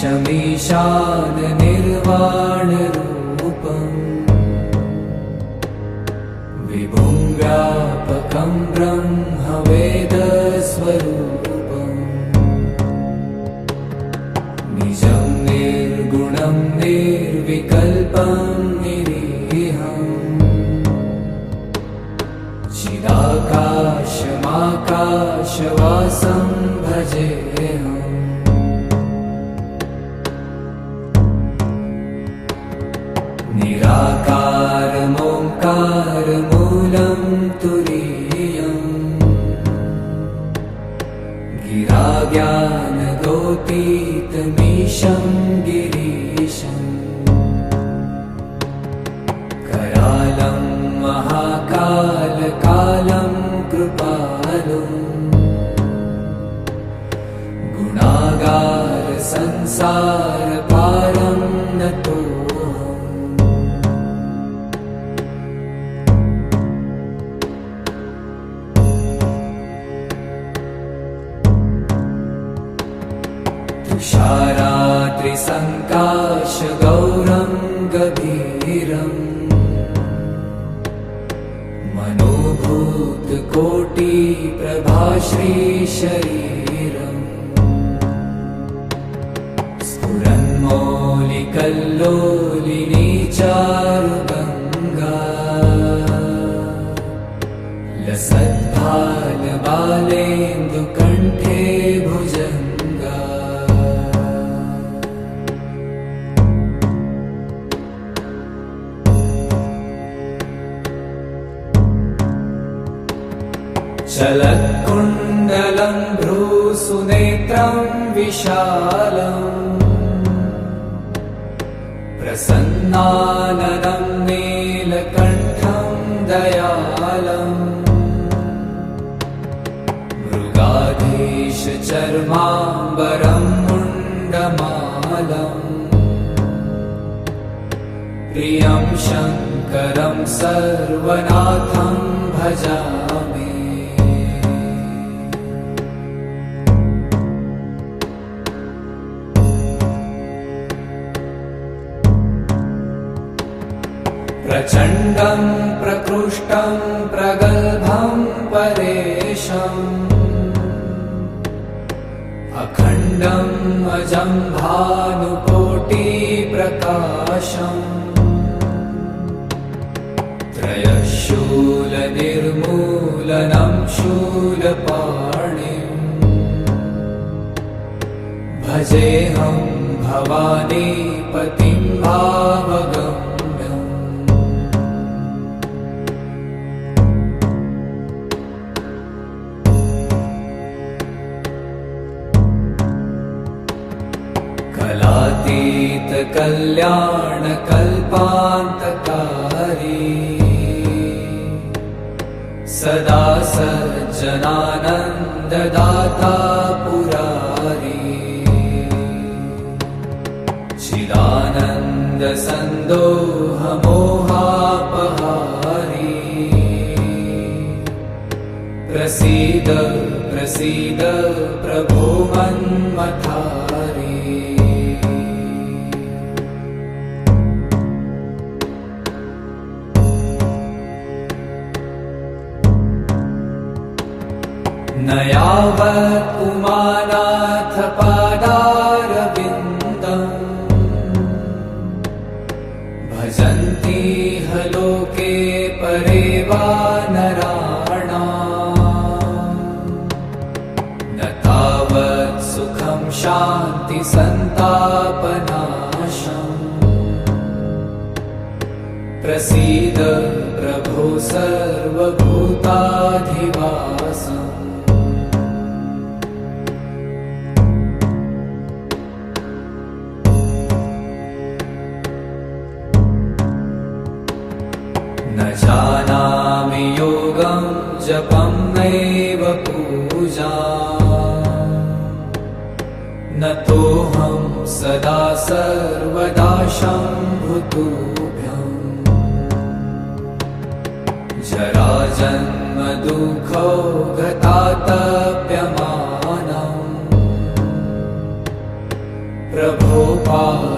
ईशमीशान निर्वाणरूपम् विभुं व्यापकं ब्रह्मवेदस्वरूपम् निजं निर्गुणं निर्विकल्पं निरीहम् चिदाकाशमाकाशवासं भजेऽहम् निराकारमोङ्कारमूलं तुरीयम् गिराज्ञानगोतीतमीशं गिरीशम् करालं महाकालकालं कृपालुम् गुणागार संसारपारं नतो तुषारात्रिसङ्काशगौरं गभीरम् मनोभूतकोटिप्रभाश्रीशरीरम् स्फुरन्मौलिकल्लोलिनी चारुगङ्गा लसद्भालबालेन्दुकण्ठे भुजङ्गा चलत्कुण्डलं भ्रूसुनेत्रं विशालम् प्रसन्नाननं नीलकण्ठं दयालम् मृगाधीशचर्माम्बरं मुण्डमालम् प्रियं शङ्करं सर्वनाथं भजामि प्रचण्डं प्रकृष्टं प्रगल्भं परेशम् अखण्डम् अजं भानुकोटिप्रकाशम् त्रयशूलनिर्मूलनं शूलपाणिम् भजेऽहं भवानीपतिं भावगम् कलातीतकल्याणकल्पान्तकारी सदा सज्जनानन्ददाता पुरारी चिदानन्दसन्दोहमोहापहारी प्रसीद प्रसीद प्रभो मन्मथारी न यावत् उमानाथ पादारविन्दम् भजन्ति ह लोके परे वा नराणाम् न तावत् सुखं शान्ति सन्तापनाशम् प्रसीद प्रभो सर्वभूताधिवासम् न जानामि योगं जपं नैव पूजाम् न तोऽहं सदा सर्वदा शम्भुतुभ्यम् जराजन्म दुःखौ गतातप्यमानम् प्रभो पाहि